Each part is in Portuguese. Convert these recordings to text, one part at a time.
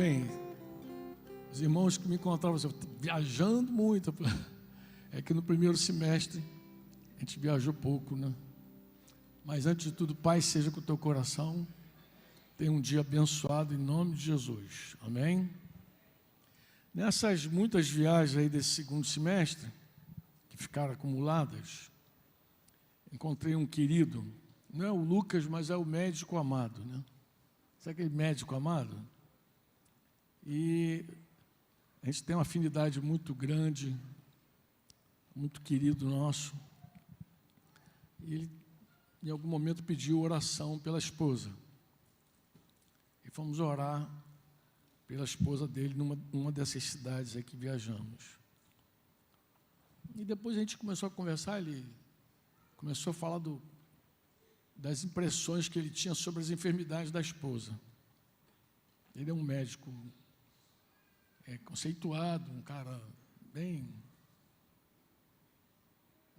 Bem, os irmãos que me encontravam viajando muito, é que no primeiro semestre a gente viajou pouco, né? Mas antes de tudo, paz seja com o teu coração. Tenha um dia abençoado em nome de Jesus, amém? Nessas muitas viagens aí desse segundo semestre, que ficaram acumuladas, encontrei um querido, não é o Lucas, mas é o médico Amado, né? Sabe aquele médico Amado? E a gente tem uma afinidade muito grande, muito querido nosso. E ele, em algum momento, pediu oração pela esposa. E fomos orar pela esposa dele numa dessas cidades aí que viajamos. E depois a gente começou a conversar, ele começou a falar das impressões que ele tinha sobre as enfermidades da esposa. Ele é um médico conceituado, um cara bem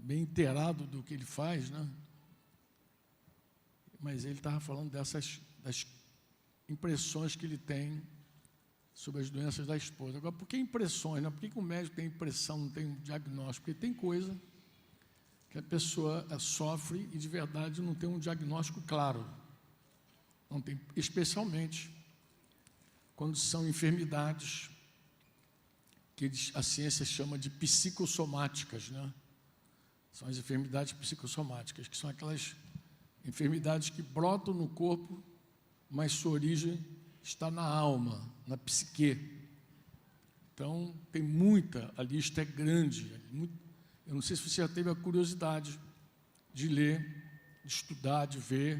inteirado do que ele faz, né? Mas ele estava falando das impressões que ele tem sobre as doenças da esposa. Agora, por que impressões, né? Por que o médico tem impressão, não tem um diagnóstico? Porque tem coisa que a pessoa sofre e de verdade não tem um diagnóstico claro. Não tem, especialmente quando são enfermidades que a ciência chama de psicossomáticas, né? São as enfermidades psicossomáticas, que são aquelas enfermidades que brotam no corpo, mas sua origem está na alma, na psique. Então, tem muita, a lista é grande. Eu não sei se você já teve a curiosidade de ler, de estudar, de ver.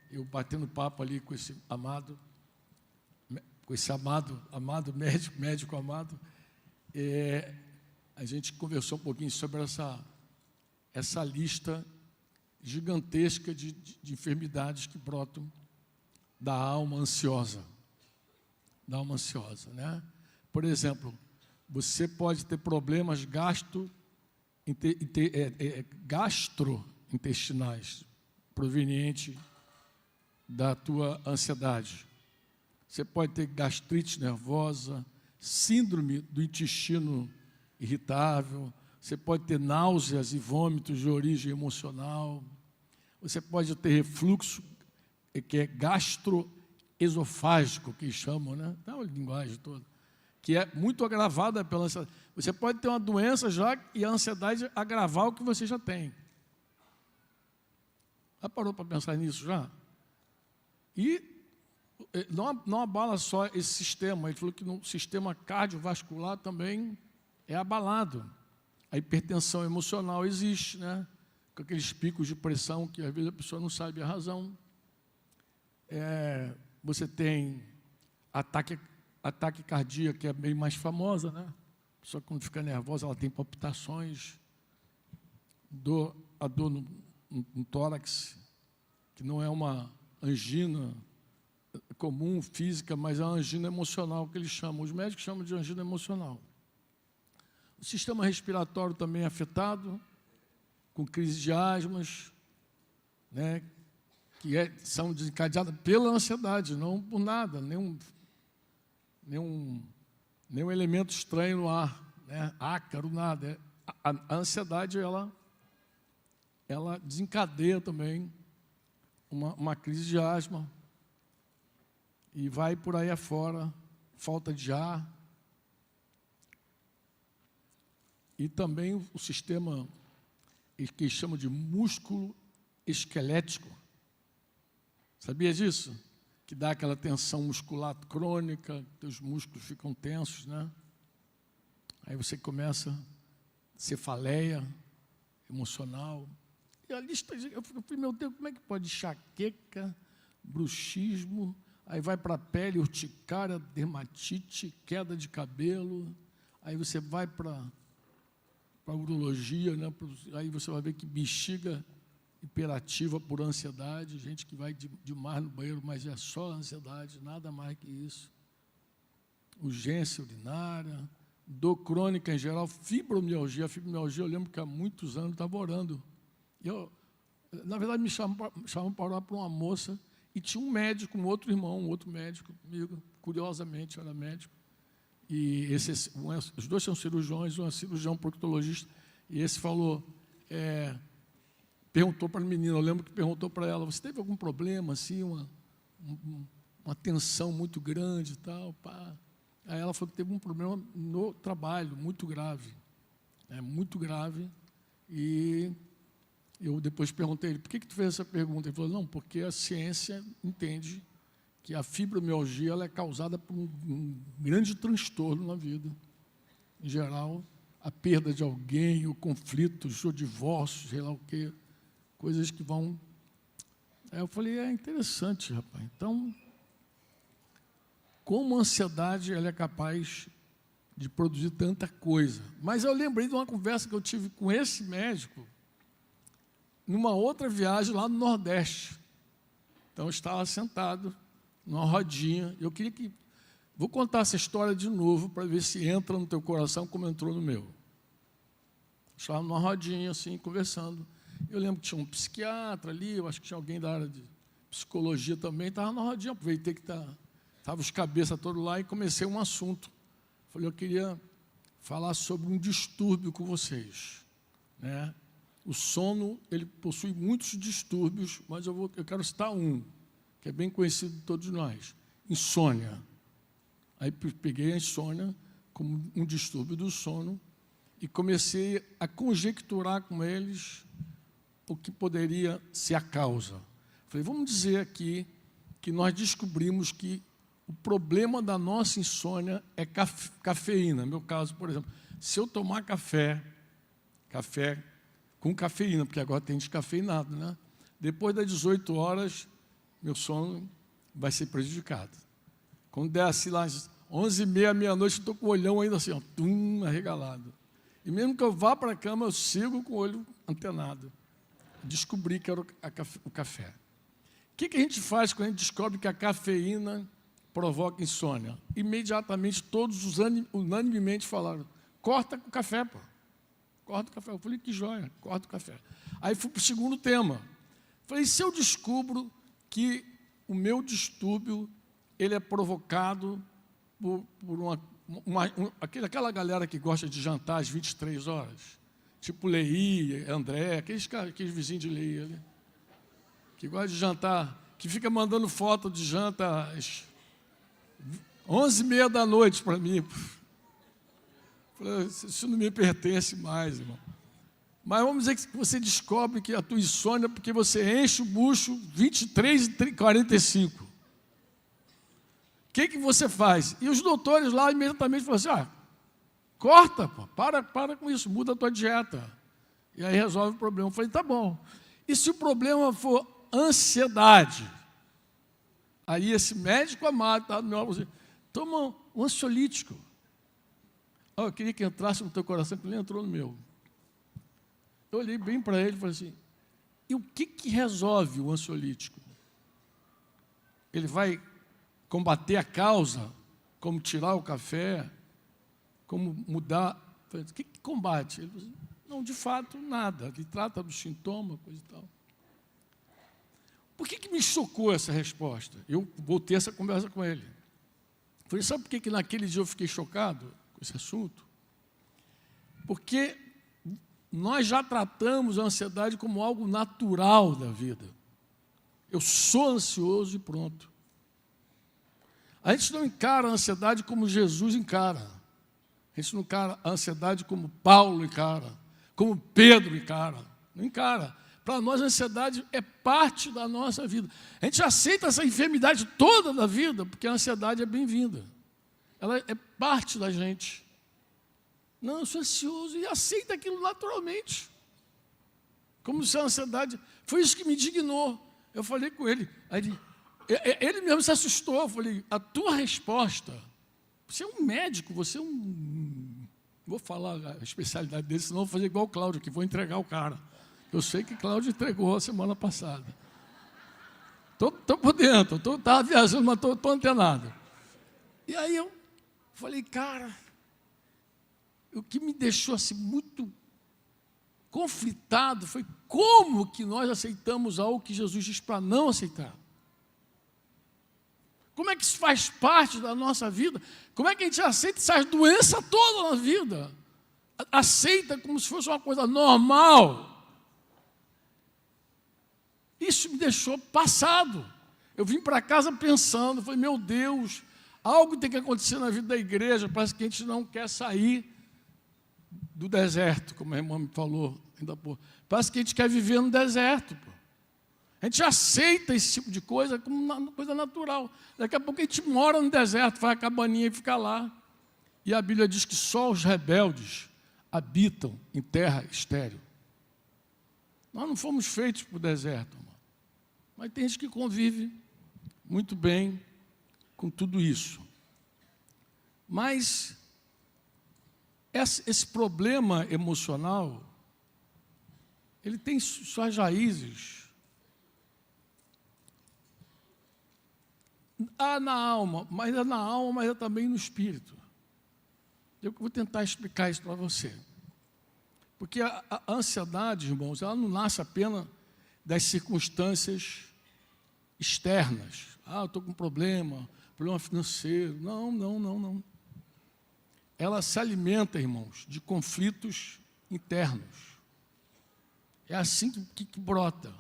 Eu batendo papo ali com esse amado médico amado, a gente conversou um pouquinho sobre essa lista gigantesca de enfermidades que brotam da alma ansiosa. Da alma ansiosa, né? Por exemplo, você pode ter problemas gastrointestinais provenientes da tua ansiedade. Você pode ter gastrite nervosa, síndrome do intestino irritável, você pode ter náuseas e vômitos de origem emocional, você pode ter refluxo, que é gastroesofágico, que chamam, né? É uma linguagem toda, que é muito agravada pela ansiedade. Você pode ter uma doença já e a ansiedade agravar o que você já tem. Já parou para pensar nisso já? E não abala só esse sistema, ele falou que no sistema cardiovascular também é abalado. A hipertensão emocional existe, né? Com aqueles picos de pressão que às vezes a pessoa não sabe a razão. Você tem ataque cardíaco, que é bem mais famosa, né? A pessoa, quando fica nervosa, ela tem palpitações, a dor no tórax, que não é uma angina comum, física, mas é uma angina emocional, que eles chamam. Os médicos chamam de angina emocional. O sistema respiratório também é afetado, com crise de asmas, né, que são desencadeadas pela ansiedade, não por nada, nenhum elemento estranho no ar, né, ácaro, nada. A ansiedade, ela desencadeia também uma crise de asma, e vai por aí afora, falta de ar. E também o sistema que chama de músculo esquelético. Sabia disso? Que dá aquela tensão muscular crônica, os músculos ficam tensos, né? Aí você começa cefaleia emocional. E a lista, eu falei, meu Deus, como é que pode enxaqueca, bruxismo, aí vai para a pele, urticária, dermatite, queda de cabelo, aí você vai para a urologia, né? Aí você vai ver que bexiga hiperativa por ansiedade, gente que vai demais no banheiro, mas é só ansiedade, nada mais que isso. Urgência urinária, dor crônica em geral, fibromialgia. A fibromialgia, eu lembro que há muitos anos eu estava orando. Na verdade, me chamam para orar para uma moça e tinha um médico, um outro irmão, um outro médico comigo, curiosamente, eu era médico, e os dois são cirurgiões, um é cirurgião proctologista, e esse falou, perguntou para a menina, eu lembro que perguntou para ela, você teve algum problema, assim, uma tensão muito grande e tal, pá. Aí ela falou que teve um problema no trabalho, muito grave, muito grave, e eu depois perguntei a ele, por que tu fez essa pergunta? Ele falou, não, porque a ciência entende que a fibromialgia ela é causada por um grande transtorno na vida. Em geral, a perda de alguém, o conflito, o divórcio, sei lá o quê, coisas que vão... Aí eu falei, interessante, rapaz. Então, como a ansiedade ela é capaz de produzir tanta coisa. Mas eu lembrei de uma conversa que eu tive com esse médico numa outra viagem lá no Nordeste. Então, eu estava sentado numa rodinha. Eu queria que... Vou contar essa história de novo para ver se entra no teu coração como entrou no meu. Estava numa rodinha, assim, conversando. Eu lembro que tinha um psiquiatra ali, eu acho que tinha alguém da área de psicologia também. Estava na rodinha, aproveitei que estavam os cabeças todos lá e comecei um assunto. Falei, eu queria falar sobre um distúrbio com vocês, né? O sono, ele possui muitos distúrbios, mas eu quero citar um, que é bem conhecido de todos nós, insônia. Aí peguei a insônia como um distúrbio do sono e comecei a conjecturar com eles o que poderia ser a causa. Falei, vamos dizer aqui que nós descobrimos que o problema da nossa insônia é cafeína. No meu caso, por exemplo, se eu tomar café com cafeína, porque agora tem descafeinado, né? Depois das 18 horas, meu sono vai ser prejudicado. Quando der assim lá, 11h30, meia-noite, eu estou com o olhão ainda assim, ó, arregalado. E mesmo que eu vá para a cama, eu sigo com o olho antenado. Descobri que era o café. O que a gente faz quando a gente descobre que a cafeína provoca insônia? Imediatamente, todos unanimemente falaram, corta o café, pô. Corta o café. Eu falei, que joia, corta o café. Aí fui para o segundo tema. Falei, se eu descubro que o meu distúrbio ele é provocado por aquela galera que gosta de jantar às 23 horas, tipo Lei, André, aqueles vizinhos de Lei ali, que gosta de jantar, que fica mandando foto de janta às 11h30 da noite para mim. Isso não me pertence mais, irmão. Mas vamos dizer que você descobre que a tua insônia é porque você enche o bucho 23h45. O que você faz? E os doutores lá imediatamente falam assim, corta, pô, para com isso, muda a tua dieta. E aí resolve o problema. Eu falei, tá bom. E se o problema for ansiedade? Aí esse médico amado está do meu lado, assim, toma um ansiolítico. Eu queria que entrasse no teu coração, que ele entrou no meu. Eu olhei bem para ele e falei assim, e o que resolve o ansiolítico? Ele vai combater a causa, como tirar o café, como mudar? Falei, o que combate? Ele falou assim, não, de fato, nada. Ele trata do sintoma, coisa e tal. Por que me chocou essa resposta? Eu voltei essa conversa com ele. Falei, sabe por que naquele dia eu fiquei chocado com esse assunto? Porque nós já tratamos a ansiedade como algo natural da vida. Eu sou ansioso e pronto. A gente não encara a ansiedade como Jesus encara. A gente não encara a ansiedade como Paulo encara, como Pedro encara. Não encara. Para nós, a ansiedade é parte da nossa vida. A gente aceita essa enfermidade toda da vida, porque a ansiedade é bem-vinda. Ela é parte da gente. Não, eu sou ansioso e aceita aquilo naturalmente. Como se a ansiedade... Foi isso que me indignou. Eu falei com ele. Aí ele mesmo se assustou. Eu falei, a tua resposta... Você é um médico, você é um... Vou falar a especialidade dele, senão vou fazer igual o Cláudio, que vou entregar o cara. Eu sei que Cláudio entregou a semana passada. Estou por dentro, estava viajando, mas estou antenado. E aí eu falei, cara, o que me deixou assim muito conflitado foi como que nós aceitamos algo que Jesus diz para não aceitar. Como é que isso faz parte da nossa vida? Como é que a gente aceita essa doença toda na vida? Aceita como se fosse uma coisa normal. Isso me deixou passado. Eu vim para casa pensando, falei, meu Deus, algo tem que acontecer na vida da igreja, parece que a gente não quer sair do deserto, como a irmã me falou ainda há pouco. Parece que a gente quer viver no deserto, pô. A gente aceita esse tipo de coisa como uma coisa natural. Daqui a pouco a gente mora no deserto, faz a cabaninha e fica lá. E a Bíblia diz que só os rebeldes habitam em terra estéril. Nós não fomos feitos para o deserto, irmão. Mas tem gente que convive muito bem com tudo isso. Mas esse problema emocional, ele tem suas raízes na alma, mas é na alma, mas é também no espírito. Eu vou tentar explicar isso para você. Porque a ansiedade, irmãos, ela não nasce apenas das circunstâncias externas. Eu estou com problema financeiro. Não. Ela se alimenta, irmãos, de conflitos internos. É assim que brota.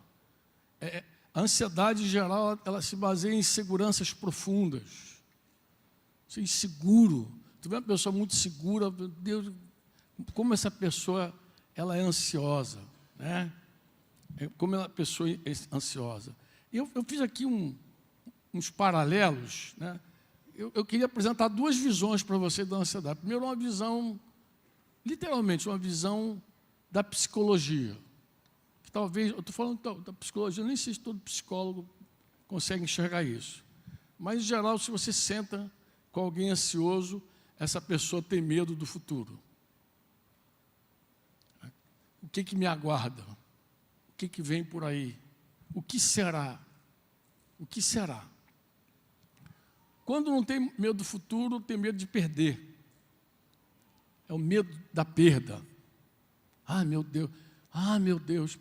A ansiedade, em geral, ela se baseia em inseguranças profundas. Você é inseguro. Tu vê uma pessoa muito segura, meu Deus, como essa pessoa ela é ansiosa, né? Como a pessoa é ansiosa. Eu fiz aqui uns paralelos, né? Eu queria apresentar duas visões para você da ansiedade. Primeiro, uma visão, literalmente, uma visão da psicologia. Que talvez, eu estou falando da psicologia, eu nem sei se todo psicólogo consegue enxergar isso. Mas, em geral, se você senta com alguém ansioso, essa pessoa tem medo do futuro. O que me aguarda? O que vem por aí? O que será? O que será? Quando não tem medo do futuro, tem medo de perder. É o medo da perda. Meu Deus. Meu Deus.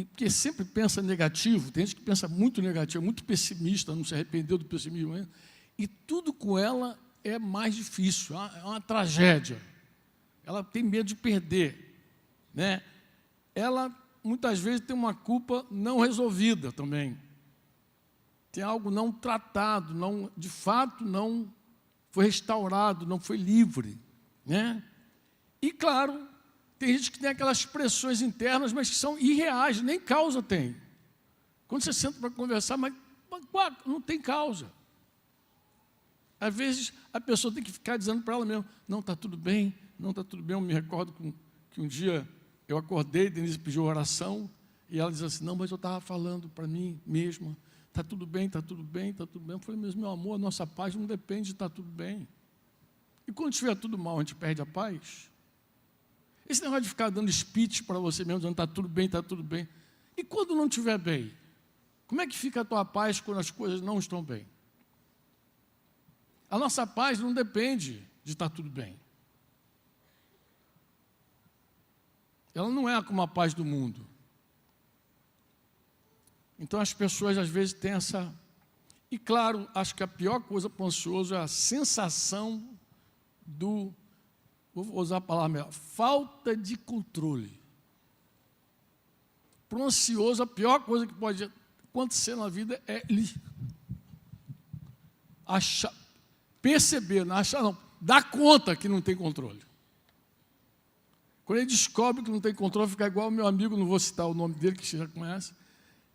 Porque sempre pensa negativo, tem gente que pensa muito negativo, muito pessimista, não se arrependeu do pessimismo ainda, e tudo com ela é mais difícil, é uma tragédia. Ela tem medo de perder, né? Ela, muitas vezes, tem uma culpa não resolvida também. Tem algo não tratado, de fato não foi restaurado, não foi livre, né? E, claro, tem gente que tem aquelas pressões internas, mas que são irreais, nem causa tem. Quando você senta para conversar, mas não tem causa. Às vezes, a pessoa tem que ficar dizendo para ela mesma, não, está tudo bem, não está tudo bem. Eu me recordo que um dia eu acordei, Denise pediu oração, e ela diz assim, não, mas eu estava falando para mim mesma, está tudo bem, está tudo bem, está tudo bem. Eu falei, meu amor, a nossa paz não depende de estar tudo bem. E quando estiver tudo mal, a gente perde a paz? Esse negócio de ficar dando speech para você mesmo, dizendo está tudo bem, está tudo bem. E quando não estiver bem? Como é que fica a tua paz quando as coisas não estão bem? A nossa paz não depende de estar tudo bem. Ela não é como a paz do mundo. Então as pessoas às vezes têm essa... E claro, acho que a pior coisa para o ansioso é a sensação do... Vou usar a palavra melhor, falta de controle. Para o ansioso, a pior coisa que pode acontecer na vida é ele achar, perceber, não achar não, dar conta que não tem controle. Quando ele descobre que não tem controle, fica igual o meu amigo, não vou citar o nome dele, que você já conhece,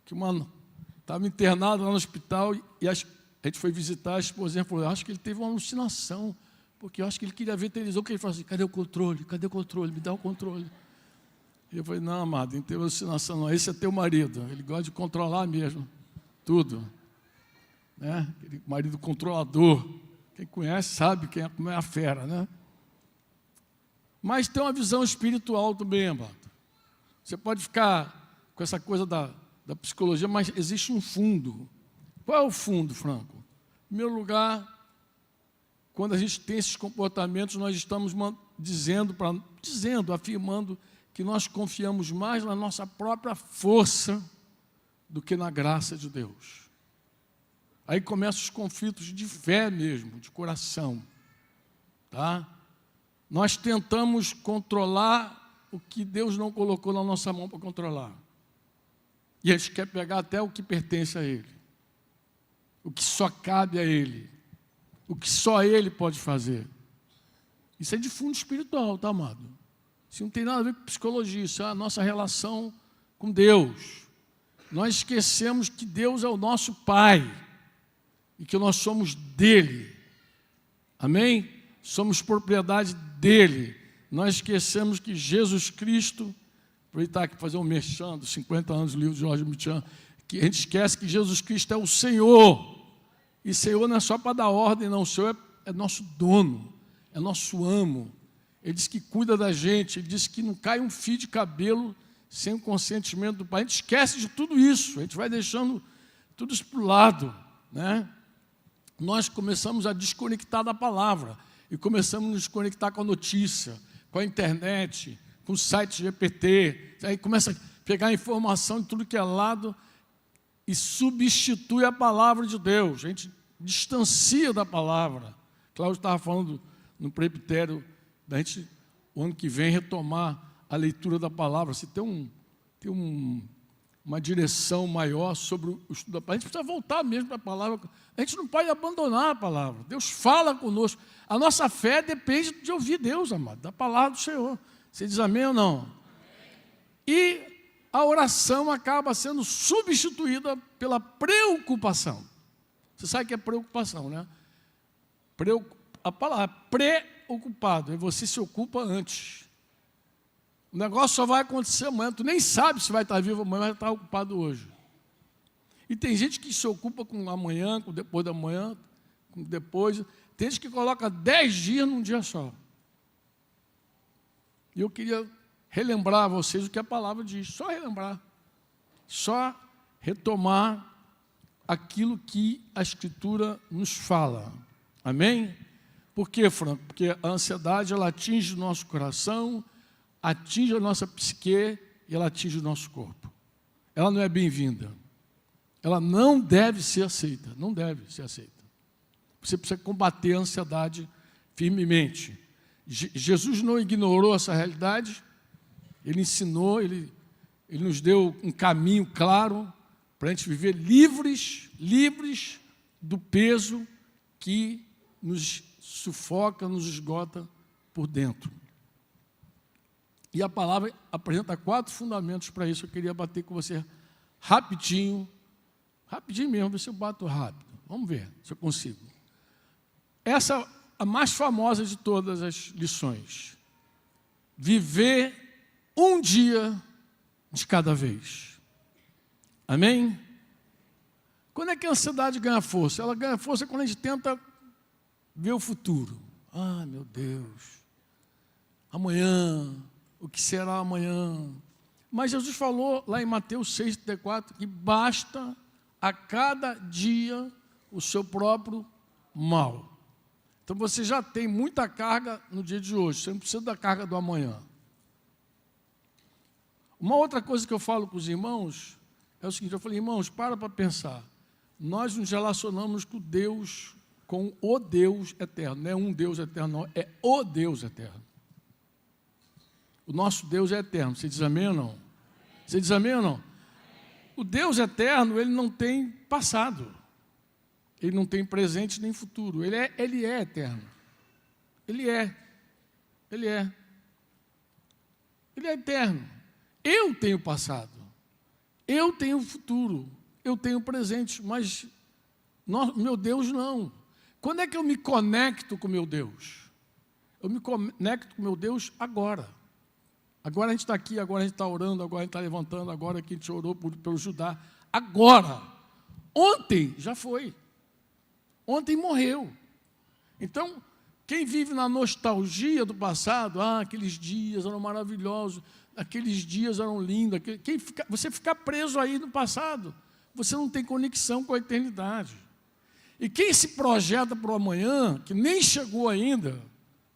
que estava internado lá no hospital e a gente foi visitar, a esposinha falou, acho que ele teve uma alucinação, porque eu acho que ele queria ver televisão, que ele falou assim, cadê o controle? Cadê o controle? Me dá o controle. E eu falei, não, amado, não tem alucinação não, esse é teu marido, ele gosta de controlar mesmo, tudo. Né? Aquele marido controlador, quem conhece sabe como é a fera, né? Mas tem uma visão espiritual também, amado. Você pode ficar com essa coisa da psicologia, mas existe um fundo. Qual é o fundo, Franco? Em primeiro lugar, quando a gente tem esses comportamentos, nós estamos afirmando que nós confiamos mais na nossa própria força do que na graça de Deus. Aí começam os conflitos de fé mesmo, de coração. Tá? Nós tentamos controlar o que Deus não colocou na nossa mão para controlar. E a gente quer pegar até o que pertence a Ele. O que só cabe a Ele. O que só Ele pode fazer. Isso é de fundo espiritual, tá, amado? Isso não tem nada a ver com psicologia, isso é a nossa relação com Deus. Nós esquecemos que Deus é o nosso Pai e que nós somos dEle. Amém? Somos propriedade dEle. Nós esquecemos que Jesus Cristo, aproveitar aqui fazer um merchan dos 50 anos do livro de Jorge Michan, que a gente esquece que Jesus Cristo é o Senhor. E Senhor não é só para dar ordem, não. O Senhor é nosso dono, é nosso amo. Ele diz que cuida da gente, ele diz que não cai um fio de cabelo sem o consentimento do Pai. A gente esquece de tudo isso, a gente vai deixando tudo isso para o lado, né? Nós começamos a desconectar da palavra e começamos a nos conectar com a notícia, com a internet, com o site GPT. Aí começa a pegar informação de tudo que é lado e substitui a palavra de Deus. A gente distancia da palavra. Cláudio estava falando no presbitério da gente, o ano que vem, retomar a leitura da palavra. Se tem uma direção maior sobre o estudo da palavra. A gente precisa voltar mesmo para a palavra. A gente não pode abandonar a palavra. Deus fala conosco. A nossa fé depende de ouvir Deus, amado, da palavra do Senhor. Você diz amém ou não? Amém. E a oração acaba sendo substituída pela preocupação. Você sabe o que é preocupação, né? A palavra preocupado, é você se ocupa antes. O negócio só vai acontecer amanhã. Tu nem sabe se vai estar vivo amanhã, mas vai estar ocupado hoje. E tem gente que se ocupa com amanhã, com depois da manhã, com depois. Tem gente que coloca 10 dias num dia só. E eu queria relembrar a vocês o que a palavra diz. Só relembrar. Só retomar aquilo que a Escritura nos fala. Amém? Por quê, Franco? Porque a ansiedade, ela atinge o nosso coração, atinge a nossa psique e ela atinge o nosso corpo. Ela não é bem-vinda. Ela não deve ser aceita. Não deve ser aceita. Você precisa combater a ansiedade firmemente. Jesus não ignorou essa realidade. Ele ensinou, ele nos deu um caminho claro para a gente viver livres do peso que nos sufoca, nos esgota por dentro. E a palavra apresenta 4 fundamentos para isso. Eu queria bater com você rapidinho mesmo, ver se eu bato rápido. Vamos ver se eu consigo. Essa a mais famosa de todas as lições. Viver um dia de cada vez. Amém? Quando é que a ansiedade ganha força? Ela ganha força quando a gente tenta ver o futuro. Ah, meu Deus, amanhã, o que será amanhã? Mas Jesus falou lá em Mateus 6,34 que basta a cada dia o seu próprio mal. Então você já tem muita carga no dia de hoje, você não precisa da carga do amanhã. Uma outra coisa que eu falo com os irmãos é o seguinte: eu falei, irmãos, para pensar. Nós nos relacionamos com Deus, com o Deus eterno. Não é um Deus eterno, não, é o Deus eterno. O nosso Deus é eterno. Você diz amém ou não? Você diz amém ou não? O Deus eterno, ele não tem passado. Ele não tem presente nem futuro. Ele é eterno. Ele é eterno. Eu tenho passado. Eu tenho futuro. Eu tenho presente. Mas meu Deus não. Quando é que eu me conecto com meu Deus? Eu me conecto com meu Deus agora. Agora a gente está aqui, agora a gente está orando, agora a gente está levantando, agora que a gente orou pelo Judá. Agora. Ontem já foi. Ontem morreu. Então, quem vive na nostalgia do passado, aqueles dias eram maravilhosos, aqueles dias eram lindos, você fica preso aí no passado, você não tem conexão com a eternidade. E quem se projeta para o amanhã, que nem chegou ainda,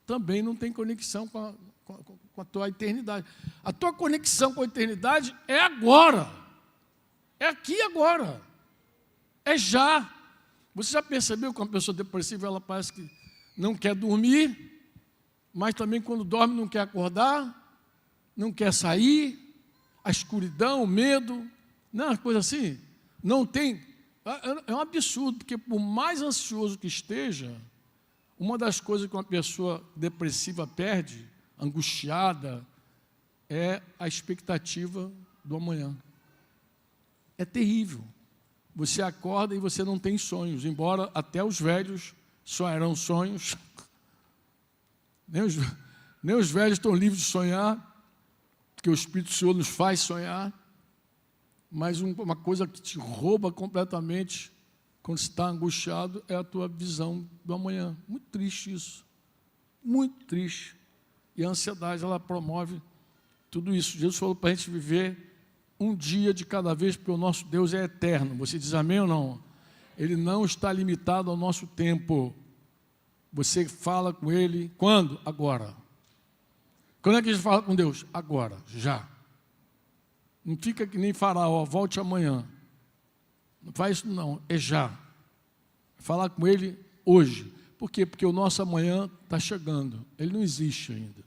também não tem conexão com a tua eternidade. A tua conexão com a eternidade é agora. É aqui agora. É já. Você já percebeu que uma pessoa depressiva, ela parece que não quer dormir, mas também quando dorme não quer acordar, não quer sair, a escuridão, o medo, não é uma coisa assim? Não tem, é um absurdo, porque por mais ansioso que esteja, uma das coisas que uma pessoa depressiva perde, angustiada, é a expectativa do amanhã. É terrível. Você acorda e você não tem sonhos, embora até os velhos sonharão sonhos. Nem os velhos estão livres de sonhar, porque o Espírito do Senhor nos faz sonhar, mas uma coisa que te rouba completamente, quando você está angustiado, é a tua visão do amanhã. Muito triste isso, muito triste. E a ansiedade, ela promove tudo isso. Jesus falou para a gente viver um dia de cada vez, porque o nosso Deus é eterno. Você diz amém ou não? Ele não está limitado ao nosso tempo. Você fala com Ele, quando? Agora. Quando é que a gente fala com Deus? Agora, já. Não fica que nem Faraó, volte amanhã. Não faz isso não, é já. Falar com Ele hoje. Por quê? Porque o nosso amanhã está chegando. Ele não existe ainda.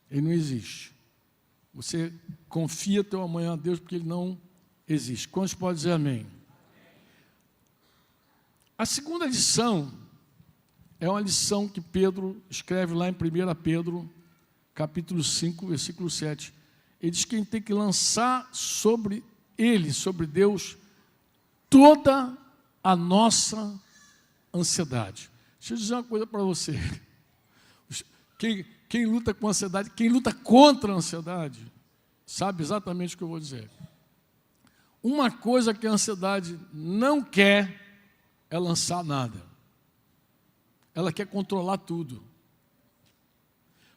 Ele não existe. Você confia teu amanhã a Deus porque Ele não existe. Quantos podem dizer amém? A segunda lição é uma lição que Pedro escreve lá em 1 Pedro, capítulo 5, versículo 7. Ele diz que a gente tem que lançar sobre Ele, sobre Deus, toda a nossa ansiedade. Deixa eu dizer uma coisa para você. Quem luta com ansiedade, quem luta contra a ansiedade, sabe exatamente o que eu vou dizer. Uma coisa que a ansiedade não quer é lançar nada. Ela quer controlar tudo.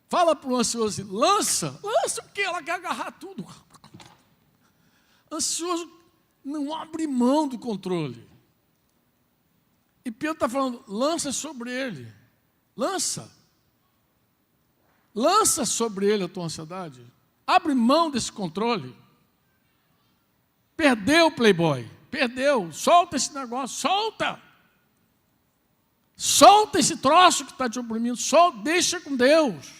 Fala para o ansioso assim, lança o quê? Ela quer agarrar tudo. Ansioso não abre mão do controle. E Pedro está falando, lança sobre ele. Lança sobre ele a tua ansiedade. Abre mão desse controle. Perdeu o playboy. Perdeu. Solta esse negócio. Solta. Solta esse troço que está te oprimindo. Solta. Deixa com Deus.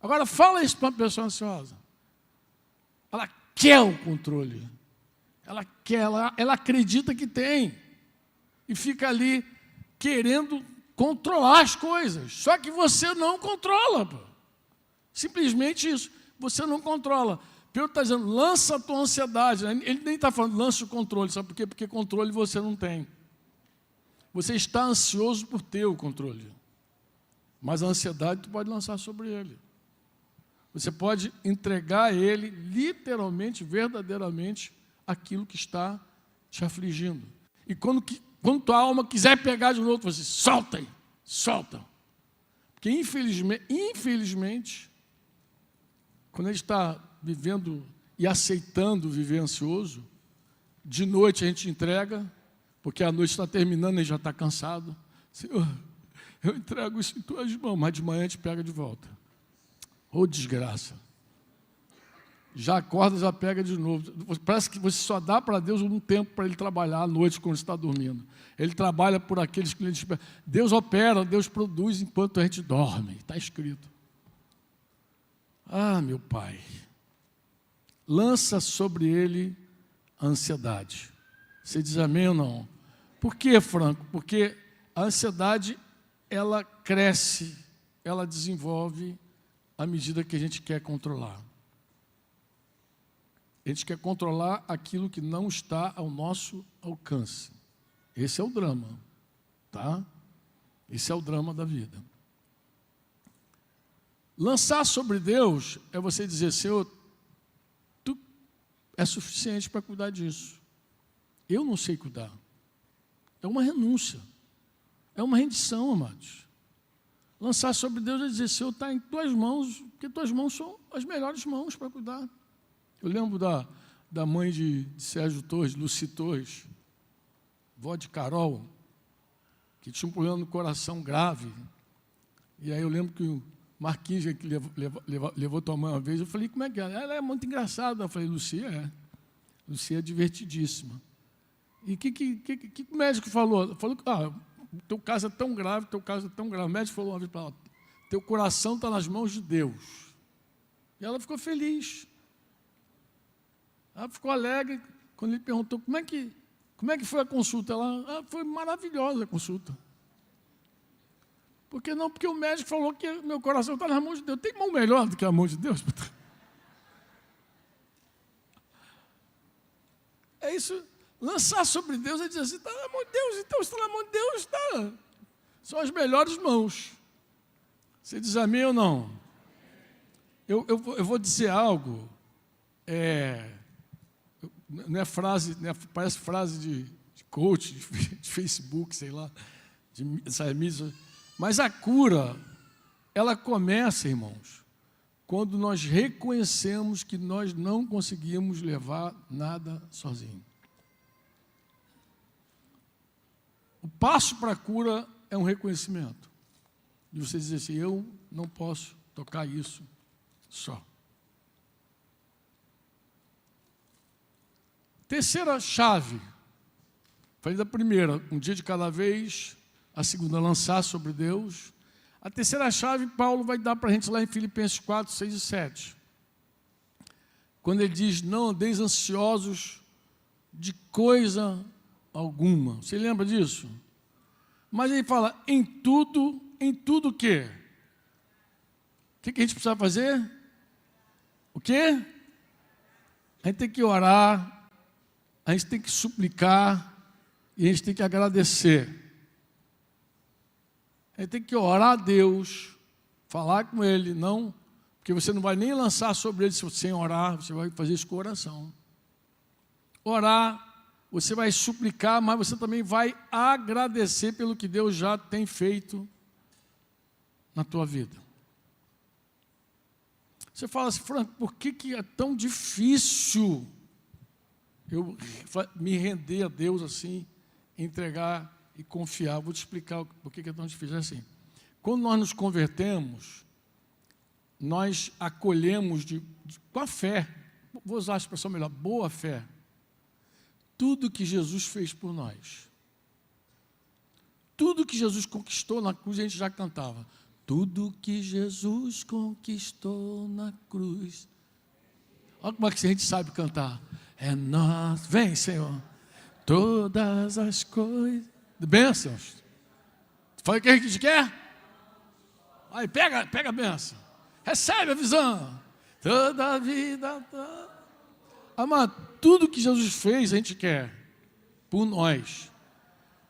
Agora fala isso para uma pessoa ansiosa. Ela quer o controle. Ela quer, ela acredita que tem. E fica ali querendo controlar as coisas. Só que você não controla. Pô. Simplesmente isso. Você não controla. Pedro está dizendo, lança a tua ansiedade. Ele nem está falando, lança o controle. Sabe por quê? Porque controle você não tem. Você está ansioso por ter o controle. Mas a ansiedade tu pode lançar sobre ele. Você pode entregar a ele, literalmente, verdadeiramente, aquilo que está te afligindo. E quando tua alma quiser pegar de novo, você solta aí, solta. Porque infelizmente, quando a gente está vivendo e aceitando viver ansioso, de noite a gente entrega, porque a noite está terminando e a gente já está cansado. Senhor, eu entrego isso em tuas mãos, mas de manhã a gente pega de volta. Ô desgraça. Já acorda, já pega de novo. Parece que você só dá para Deus um tempo para Ele trabalhar à noite quando você está dormindo. Ele trabalha por aqueles que Ele espera. Deus opera, Deus produz enquanto a gente dorme. Está escrito. Ah, meu Pai. Lança sobre Ele a ansiedade. Você diz amém ou não? Por quê, Franco? Porque a ansiedade, ela cresce, ela desenvolve à medida que a gente quer controlar. A gente quer controlar aquilo que não está ao nosso alcance. Esse é o drama, tá? Esse é o drama da vida. Lançar sobre Deus é você dizer, Senhor, Tu é suficiente para cuidar disso. Eu não sei cuidar. É uma renúncia. É uma rendição, amados. Lançar sobre Deus é dizer, Senhor, está em tuas mãos, porque tuas mãos são as melhores mãos para cuidar. Eu lembro da mãe de Sérgio Torres, Luci Torres, vó de Carol, que tinha um problema no coração grave. E aí eu lembro que o Marquinhos, que levou tua mãe uma vez, eu falei, como é que é? Ela é muito engraçada. Eu falei, Lucia é divertidíssima. E o que o médico falou? Falou que teu caso é tão grave, teu caso é tão grave. O médico falou uma vez para ela, teu coração está nas mãos de Deus. E ela ficou feliz. Ela ficou alegre quando ele perguntou como é que foi a consulta. Ela, foi maravilhosa a consulta. Por que não? Porque o médico falou que meu coração está nas mãos de Deus. Tem mão melhor do que a mão de Deus? É isso. Lançar sobre Deus e dizer assim, está na mão de Deus, então está na mão de Deus, está. São as melhores mãos. Você diz amém ou não? Eu vou dizer algo, não é frase, parece frase de coach, de Facebook, sei lá, essa mídia, mas a cura, ela começa, irmãos, quando nós reconhecemos que nós não conseguimos levar nada sozinhos. O passo para a cura é um reconhecimento. De você dizer assim, eu não posso tocar isso só. Terceira chave. Falei da primeira, um dia de cada vez. A segunda, lançar sobre Deus. A terceira chave, Paulo vai dar para a gente lá em Filipenses 4, 6 e 7. Quando ele diz, não andeis ansiosos de coisa alguma. Você lembra disso? Mas ele fala, em tudo o quê? O que a gente precisa fazer? O quê? A gente tem que orar, a gente tem que suplicar e a gente tem que agradecer. A gente tem que orar a Deus, falar com Ele, não, porque você não vai nem lançar sobre Ele sem orar, você vai fazer isso com oração. Orar, você vai suplicar, mas você também vai agradecer pelo que Deus já tem feito na tua vida. Você fala assim, Franco, por que é tão difícil eu me render a Deus assim, entregar e confiar? Vou te explicar por que é tão difícil. É assim, quando nós nos convertemos, nós acolhemos com a fé, vou usar a expressão melhor, boa fé, tudo que Jesus fez por nós. Tudo que Jesus conquistou na cruz, a gente já cantava. Tudo que Jesus conquistou na cruz. Olha como é que a gente sabe cantar. É nós, vem Senhor, todas as coisas. Bênçãos. Fala o que a gente quer? Aí pega a bênção. Recebe a visão. Toda a vida. Amado, tudo que Jesus fez a gente quer por nós.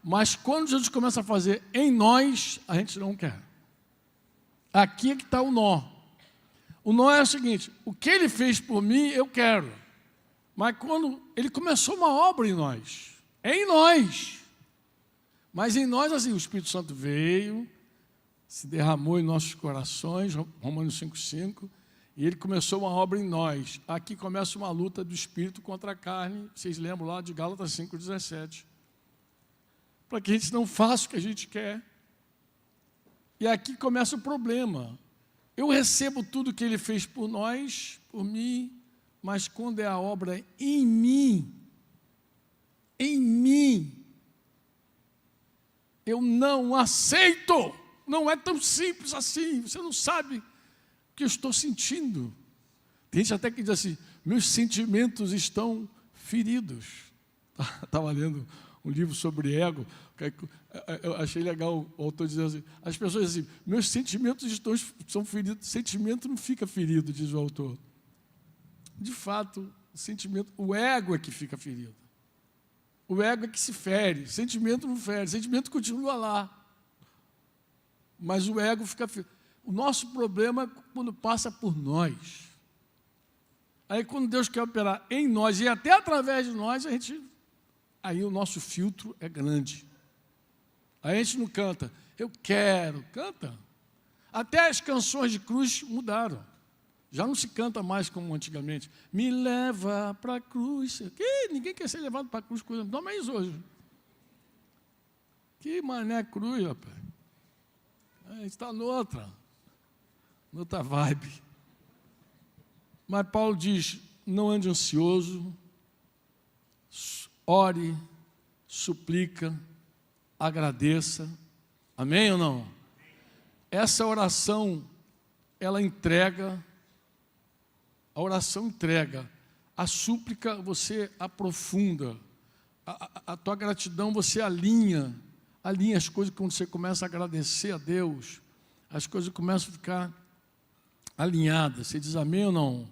Mas quando Jesus começa a fazer em nós, a gente não quer. Aqui é que está o nó. O nó é o seguinte, o que Ele fez por mim, eu quero. Mas quando Ele começou uma obra em nós, é em nós. Mas em nós, assim, o Espírito Santo veio, se derramou em nossos corações, Romanos 5,5, e Ele começou uma obra em nós. Aqui começa uma luta do Espírito contra a carne, vocês lembram lá de Gálatas 5,17. Para que a gente não faça o que a gente quer. E aqui começa o problema. Eu recebo tudo que Ele fez por nós, por mim, mas quando é a obra em mim, eu não aceito. Não é tão simples assim. Você não sabe o que eu estou sentindo. Tem gente até que diz assim, meus sentimentos estão feridos. Estava lendo um livro sobre ego. Eu achei legal o autor dizer assim, as pessoas dizem assim, meus sentimentos são feridos. Sentimento não fica ferido, diz o autor. De fato, o ego é que fica ferido. O ego é que se fere, sentimento não fere, sentimento continua lá. Mas o ego fica ferido. O nosso problema é quando passa por nós. Aí quando Deus quer operar em nós e até através de nós, aí o nosso filtro é grande. Aí a gente não canta, eu quero, canta. Até as canções de cruz mudaram. Já não se canta mais como antigamente. Me leva para a cruz. Ninguém quer ser levado para a cruz. Não, mas hoje. Que mané cruz, rapaz. A gente está noutra vibe. Mas Paulo diz, não ande ansioso, ore, suplica, agradeça. Amém ou não? Essa oração, ela entrega, a oração entrega, a súplica você aprofunda, a tua gratidão você alinha as coisas. Quando você começa a agradecer a Deus, as coisas começam a ficar alinhadas. Você diz amém ou não?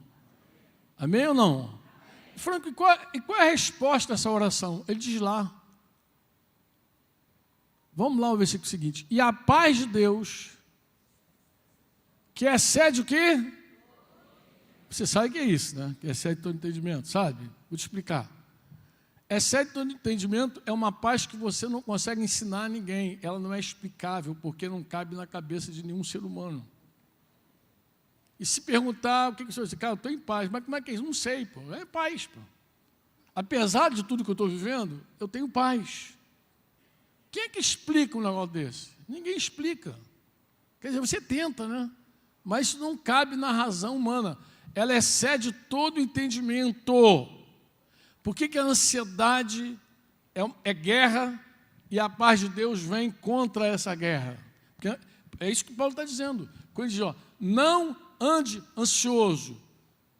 Amém ou não? Franco, e qual é a resposta a essa oração? Ele diz lá. Vamos lá ao versículo seguinte. E a paz de Deus, que excede o quê? Você sabe o que é isso, né? Que excede todo entendimento, sabe? Vou te explicar. Excede todo entendimento é uma paz que você não consegue ensinar a ninguém. Ela não é explicável, porque não cabe na cabeça de nenhum ser humano. E se perguntar, o que você diz? Cara, eu estou em paz. Mas como é que é isso? Não sei, pô. É paz, pô. Apesar de tudo que eu estou vivendo, eu tenho paz. Quem é que explica um negócio desse? Ninguém explica. Quer dizer, você tenta, né? Mas isso não cabe na razão humana. Ela excede todo entendimento. Por que a ansiedade é guerra e a paz de Deus vem contra essa guerra? Porque é isso que Paulo está dizendo. Quando ele diz, ó, não ande ansioso,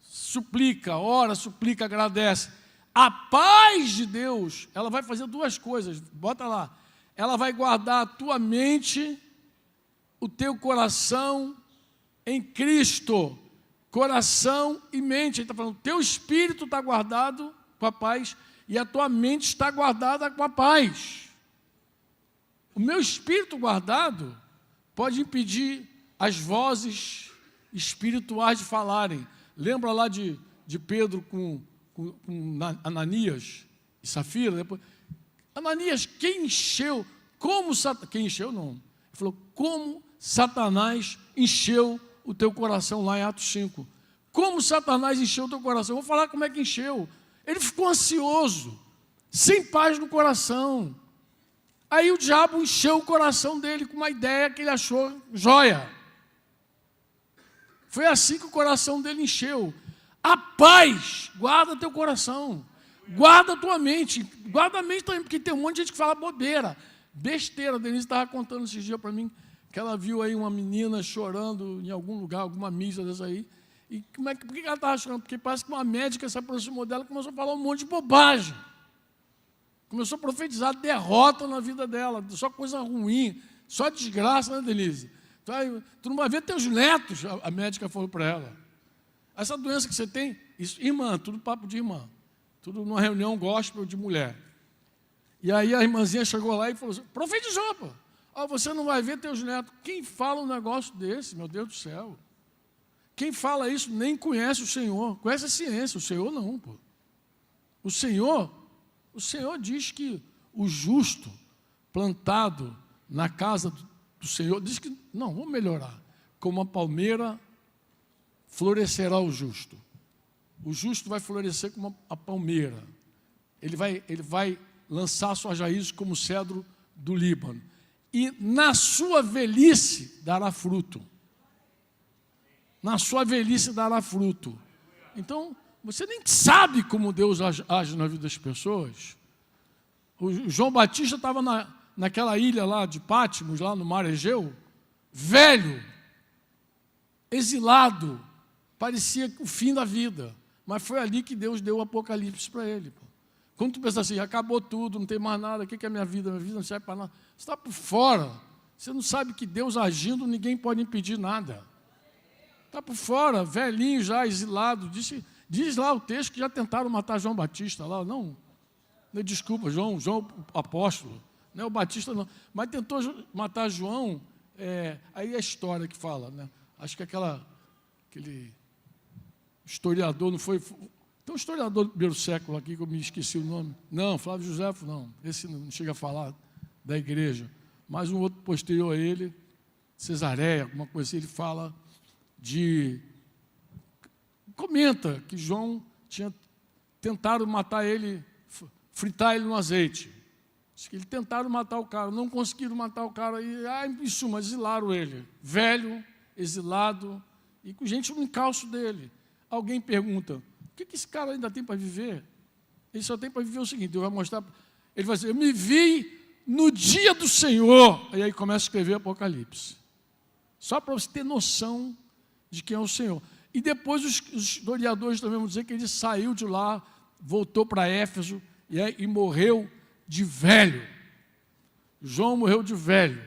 suplica, ora, suplica, agradece. A paz de Deus, ela vai fazer duas coisas, bota lá. Ela vai guardar a tua mente, o teu coração em Cristo. Coração e mente. Ele está falando, teu espírito está guardado com a paz e a tua mente está guardada com a paz. O meu espírito guardado pode impedir as vozes espirituais de falarem. Lembra lá de Pedro com Ananias e Safira? Depois, Ananias, quem encheu? Quem encheu não? Ele falou, como Satanás encheu o teu coração lá em Atos 5. Como Satanás encheu o teu coração? Eu vou falar como é que encheu. Ele ficou ansioso, sem paz no coração. Aí o diabo encheu o coração dele com uma ideia que ele achou joia. Foi assim que o coração dele encheu. A paz, guarda teu coração, guarda a tua mente, guarda a mente também, porque tem um monte de gente que fala bobeira, besteira. A Denise estava contando esses dias para mim, que ela viu aí uma menina chorando em algum lugar, alguma missa dessa aí. E por que ela estava chorando? Porque parece que uma médica se aproximou dela e começou a falar um monte de bobagem. Começou a profetizar derrota na vida dela, só coisa ruim, só desgraça, né, Denise? Tu não vai ver teus netos, a médica falou para ela. Essa doença que você tem, isso, irmã, tudo papo de irmã, tudo numa reunião gospel de mulher. E aí a irmãzinha chegou lá e falou assim, profetizou, pô. Você não vai ver teus netos. Quem fala um negócio desse, meu Deus do céu? Quem fala isso nem conhece o Senhor, conhece a ciência, o Senhor não, pô. O Senhor diz que o justo plantado na casa do Senhor, diz que, não, vamos melhorar, como a palmeira florescerá o justo. O justo vai florescer como a palmeira. Ele vai lançar suas raízes como o cedro do Líbano. E na sua velhice dará fruto. Na sua velhice dará fruto. Então, você nem sabe como Deus age na vida das pessoas. O João Batista estava naquela ilha lá de Patmos, lá no mar Egeu, velho, exilado, parecia o fim da vida. Mas foi ali que Deus deu o Apocalipse para ele. Quando tu pensa assim, acabou tudo, não tem mais nada, o que é minha vida? Minha vida não serve para nada. Você está por fora. Você não sabe que Deus agindo, ninguém pode impedir nada. Está por fora, velhinho já, exilado. Diz lá o texto que já tentaram matar João Batista lá. Não, desculpa, João apóstolo. Não é o Batista não. Mas tentou matar João, aí é a história que fala, né? Acho que aquele historiador, não foi... Tem um historiador do primeiro século aqui, que eu me esqueci o nome. Não, Flávio Josefo não. Esse não chega a falar da igreja. Mas um outro posterior a ele, Cesareia, alguma coisa assim, ele fala comenta que João tinha tentado matar ele, fritar ele no azeite. Diz que eles tentaram matar o cara, não conseguiram matar o cara, e em suma, exilaram ele. Velho, exilado, e com gente no encalço dele. Alguém pergunta, o que esse cara ainda tem para viver? Ele só tem para viver o seguinte, eu vou mostrar. Ele vai dizer, eu me vi no dia do Senhor. E aí começa a escrever Apocalipse. Só para você ter noção de quem é o Senhor. E depois os historiadores também vão dizer que ele saiu de lá, voltou para Éfeso e morreu de velho. João morreu de velho.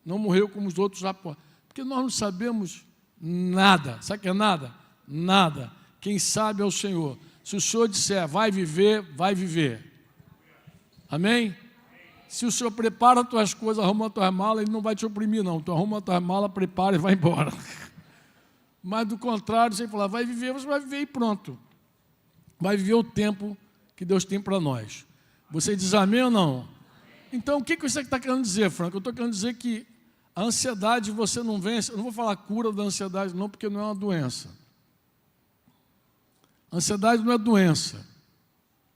Não morreu como os outros apóstolos. Porque nós não sabemos nada. Sabe o que é nada? Nada. Quem sabe é o Senhor. Se o Senhor disser, vai viver, vai viver. Amém? Se o Senhor prepara as tuas coisas, arruma as tuas malas, Ele não vai te oprimir, não. Tu arruma as tuas malas, prepara e vai embora. Mas do contrário, você falar, vai viver, você vai viver e pronto. Vai viver o tempo que Deus tem para nós. Você diz amém ou não? Então, o que você está querendo dizer, Franco? Eu estou querendo dizer que a ansiedade você não vence. Eu não vou falar cura da ansiedade, não, porque não é uma doença. Ansiedade não é doença.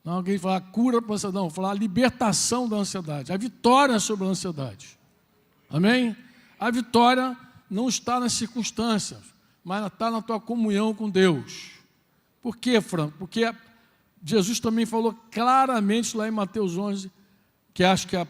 Não, alguém fala cura para a ansiedade, não, vou falar a libertação da ansiedade, a vitória sobre a ansiedade. Amém? A vitória não está nas circunstâncias, mas está na tua comunhão com Deus. Por quê, Franco? Porque Jesus também falou claramente lá em Mateus 11, que acho que é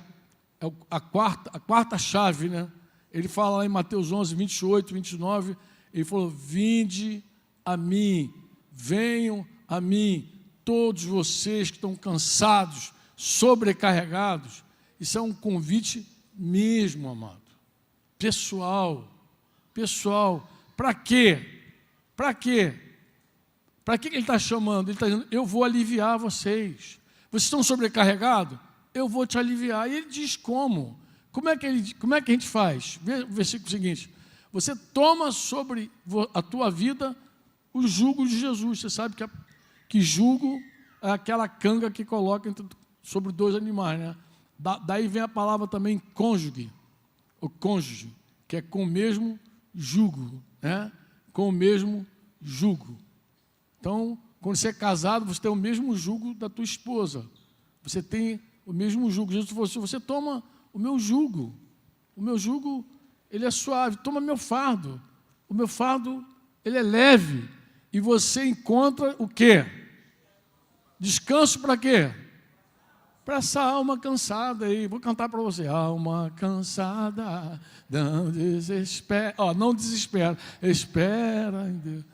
a quarta chave, né? Ele fala lá em Mateus 11, 28, 29, ele falou, vinde a mim, venham a mim, todos vocês que estão cansados, sobrecarregados. Isso é um convite mesmo, amado. Pessoal, para quê? Para quê? Para que ele está chamando? Ele está dizendo, eu vou aliviar vocês. Vocês estão sobrecarregados? Eu vou te aliviar. E ele diz como? Como é que a gente faz? Vê o versículo seguinte. Você toma sobre a tua vida o jugo de Jesus. Você sabe que jugo é aquela canga que coloca sobre dois animais, né? Daí vem a palavra também cônjuge, o cônjuge, que é com o mesmo jugo, né? Com o mesmo jugo. Então, quando você é casado, você tem o mesmo jugo da tua esposa. Você tem o mesmo jugo. Jesus falou assim, você toma o meu jugo, ele é suave, toma meu fardo. O meu fardo, ele é leve. E você encontra o quê? Descanso para quê? Para essa alma cansada aí. Vou cantar para você. Alma cansada, não desespera. Não desespera. Espera em Deus.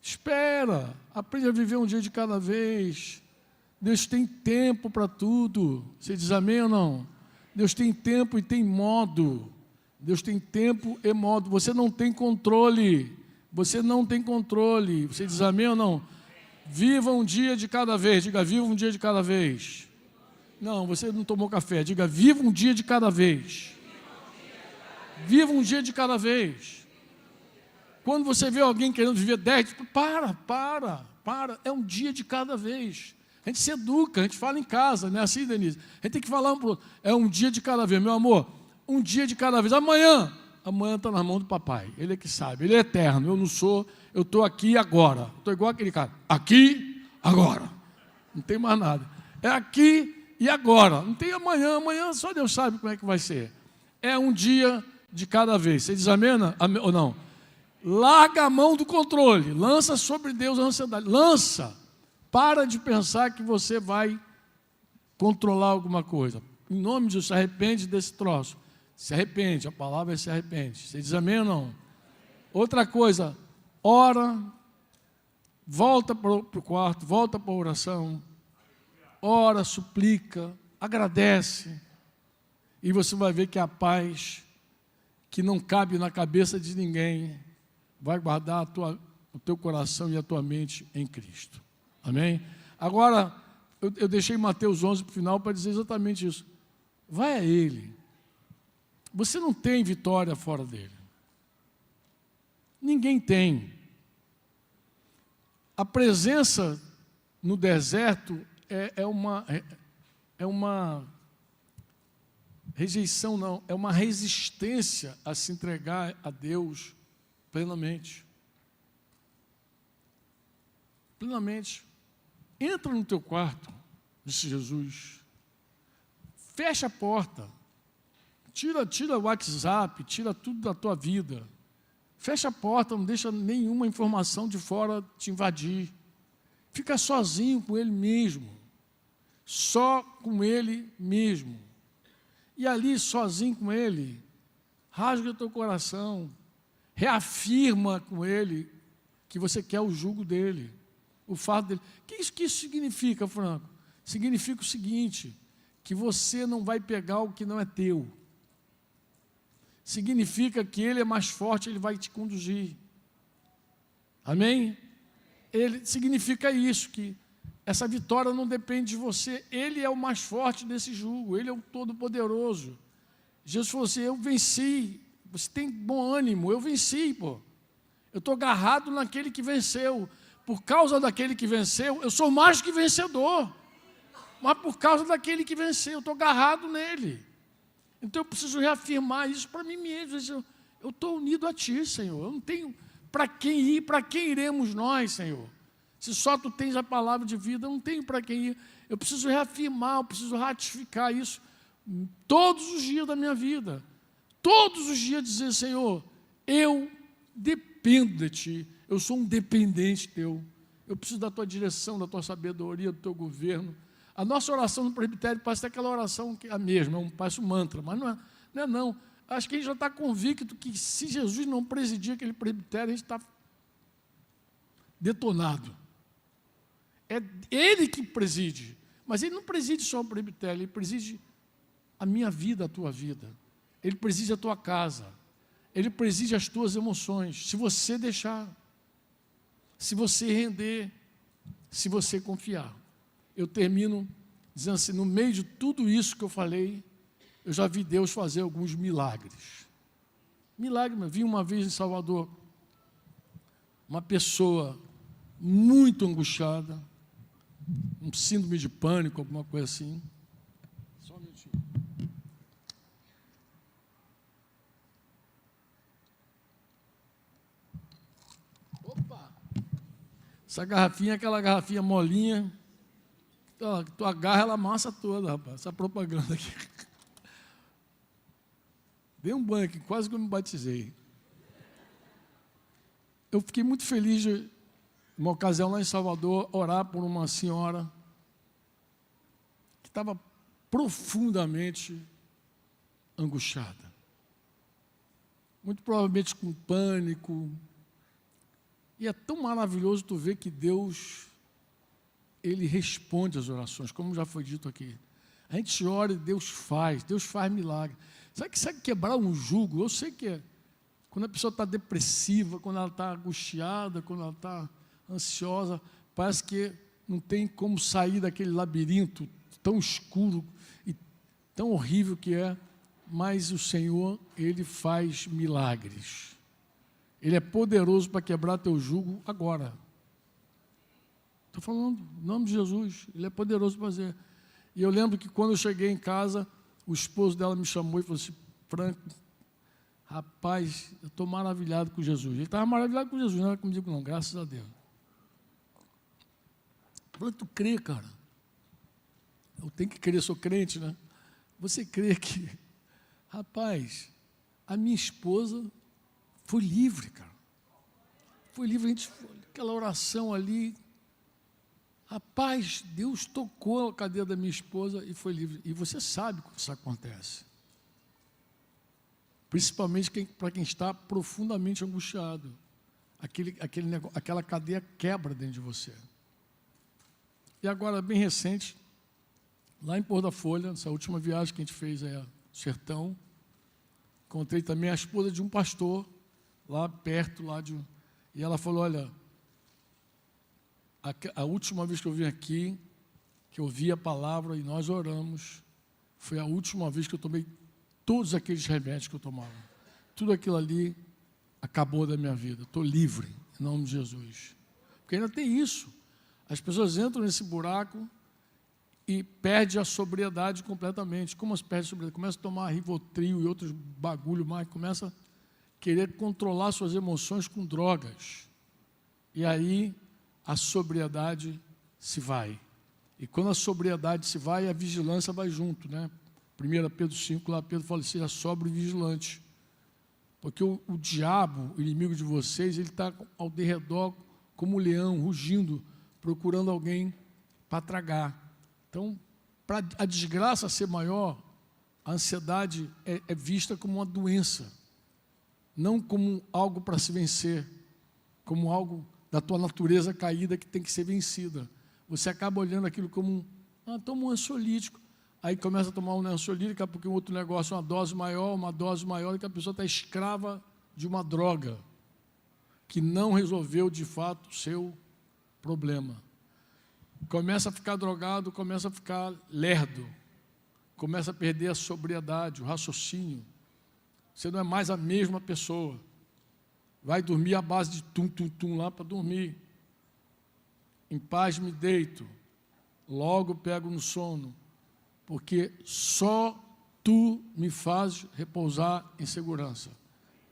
Espera. Aprende a viver um dia de cada vez. Deus tem tempo para tudo. Você diz amém ou não? Deus tem tempo e tem modo. Deus tem tempo e modo. Você não tem controle. Você não tem controle. Você diz amém ou não? Viva um dia de cada vez. Diga, viva um dia de cada vez. Não, você não tomou café. Diga, viva um dia de cada vez. Viva um dia de cada vez. Quando você vê alguém querendo viver 10, para. É um dia de cada vez. A gente se educa, a gente fala em casa, não é assim, Denise? A gente tem que falar um para o outro. É um dia de cada vez, meu amor. Um dia de cada vez. Amanhã está na mão do papai. Ele é que sabe, ele é eterno. Eu não sou, eu estou aqui agora. Estou igual aquele cara. Aqui, agora. Não tem mais nada. É aqui e agora. Não tem amanhã. Amanhã só Deus sabe como é que vai ser. É um dia de cada vez. Você diz amém ou não? Larga a mão do controle. Lança sobre Deus a ansiedade. Lança. Para de pensar que você vai controlar alguma coisa. Em nome de Deus, se arrepende desse troço. Se arrepende, a palavra é se arrepende. Você diz amém ou não? Outra coisa, ora, volta para o quarto, volta para a oração, ora, suplica, agradece, e você vai ver que a paz, que não cabe na cabeça de ninguém, vai guardar o teu coração e a tua mente em Cristo. Amém? Agora, eu deixei Mateus 11 para o final para dizer exatamente isso. Vai a Ele. Você não tem vitória fora dele. Ninguém tem. A presença no deserto é uma rejeição, não, é uma resistência a se entregar a Deus plenamente. Plenamente. Entra no teu quarto, disse Jesus, fecha a porta, tira o WhatsApp, tira tudo da tua vida, fecha a porta, não deixa nenhuma informação de fora te invadir, fica sozinho com Ele mesmo, só com Ele mesmo. E ali, sozinho com Ele, rasga o teu coração, reafirma com Ele que você quer o jugo dEle, o fardo dEle. O que isso significa, Franco? Significa o seguinte, que você não vai pegar o que não é teu. Significa que Ele é mais forte, Ele vai te conduzir. Amém? Ele significa isso, que essa vitória não depende de você. Ele é o mais forte desse jugo, Ele é o Todo-Poderoso. Jesus falou assim, eu venci, você tem bom ânimo, eu venci, pô. Eu estou agarrado naquele que venceu. Por causa daquele que venceu, eu sou mais que vencedor. Mas por causa daquele que venceu, eu estou agarrado nele. Então eu preciso reafirmar isso para mim mesmo. Eu estou unido a Ti, Senhor. Eu não tenho para quem ir, para quem iremos nós, Senhor? Se só Tu tens a palavra de vida, eu não tenho para quem ir. Eu preciso reafirmar, eu preciso ratificar isso todos os dias da minha vida. Todos os dias dizer, Senhor, eu dependo de Ti, eu sou um dependente Teu. Eu preciso da Tua direção, da Tua sabedoria, do Teu governo. A nossa oração no presbitério parece aquela oração que é a mesma, parece um mantra, mas não é não. Acho que a gente já está convicto que se Jesus não presidir aquele presbitério, a gente está detonado. É Ele que preside, mas Ele não preside só o presbitério, Ele preside a minha vida, a tua vida. Ele preside a tua casa. Ele preside as tuas emoções, se você deixar, se você render, se você confiar. Eu termino dizendo assim, no meio de tudo isso que eu falei, eu já vi Deus fazer alguns milagres. Milagre, vi uma vez em Salvador, uma pessoa muito angustiada, um síndrome de pânico, alguma coisa assim. Só um minutinho. Opa! Essa garrafinha é aquela garrafinha molinha, que tu agarra, ela amassa toda, rapaz, essa propaganda aqui. Dei um banho aqui, quase que eu me batizei. Eu fiquei muito feliz de, uma ocasião lá em Salvador, orar por uma senhora que estava profundamente angustiada. Muito provavelmente com pânico. E é tão maravilhoso tu ver que Deus, Ele responde às orações, como já foi dito aqui. A gente ora e Deus faz milagre. Sabe quebrar um jugo? Eu sei que é. Quando a pessoa está depressiva, quando ela está angustiada, quando ela está ansiosa, parece que não tem como sair daquele labirinto tão escuro e tão horrível que é, mas o Senhor, Ele faz milagres. Ele é poderoso para quebrar teu jugo agora. Estou falando em nome de Jesus, Ele é poderoso para fazer. E eu lembro que quando eu cheguei em casa, o esposo dela me chamou e falou assim, Franco, rapaz, eu estou maravilhado com Jesus. Ele estava maravilhado com Jesus, não era comigo não, graças a Deus. Eu falei, tu crê, cara? Eu tenho que crer, sou crente, né? Você crê que, rapaz, a minha esposa foi livre, cara. Foi livre, a gente, aquela oração ali. Rapaz, Deus tocou a cadeira da minha esposa e foi livre. E você sabe como isso acontece. Principalmente para quem está profundamente angustiado. Aquela cadeia quebra dentro de você. E agora, bem recente, lá em Pôr da Folha, nessa última viagem que a gente fez ao sertão, encontrei também a esposa de um pastor, lá perto, e ela falou, olha, a última vez que eu vim aqui, que eu ouvi a palavra e nós oramos, foi a última vez que eu tomei todos aqueles remédios que eu tomava. Tudo aquilo ali acabou da minha vida. Estou livre, em nome de Jesus. Porque ainda tem isso. As pessoas entram nesse buraco e perdem a sobriedade completamente. Como as perdem a sobriedade? Começa a tomar Rivotril e outros bagulho mais, começa a querer controlar suas emoções com drogas. E aí a sobriedade se vai. E quando a sobriedade se vai, a vigilância vai junto, né? 1 Pedro 5, lá Pedro fala, seja sóbrio e vigilante. Porque o diabo, o inimigo de vocês, ele está ao derredor como um leão, rugindo, procurando alguém para tragar. Então, para a desgraça ser maior, a ansiedade é vista como uma doença, não como algo para se vencer, como algo da tua natureza caída que tem que ser vencida. Você acaba olhando aquilo como toma um ansiolítico, aí começa a tomar um ansiolítico, porque um outro negócio, uma dose maior, e que a pessoa está escrava de uma droga, que não resolveu de fato o seu problema. Começa a ficar drogado, começa a ficar lerdo, começa a perder a sobriedade, o raciocínio. Você não é mais a mesma pessoa. Vai dormir à base de tum lá para dormir. Em paz me deito, logo pego no sono, porque só tu me fazes repousar em segurança.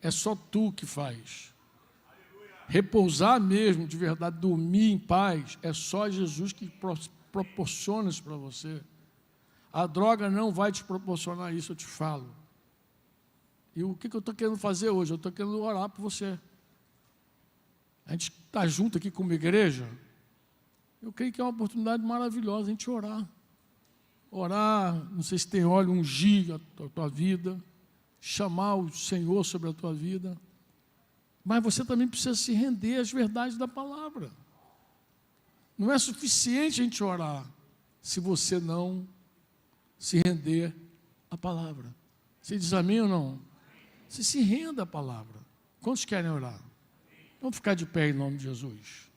É só tu que faz. Repousar mesmo, de verdade, dormir em paz, é só Jesus que proporciona isso para você. A droga não vai te proporcionar isso, eu te falo. E o que eu estou querendo fazer hoje? Eu estou querendo orar por você. A gente está junto aqui como igreja. Eu creio que é uma oportunidade maravilhosa a gente orar. Orar, não sei se tem óleo, ungir a tua vida, chamar o Senhor sobre a tua vida. Mas você também precisa se render às verdades da palavra. Não é suficiente a gente orar se você não se render à palavra. Você diz amém ou não? Você se renda à palavra. Quantos querem orar? Vamos ficar de pé em nome de Jesus.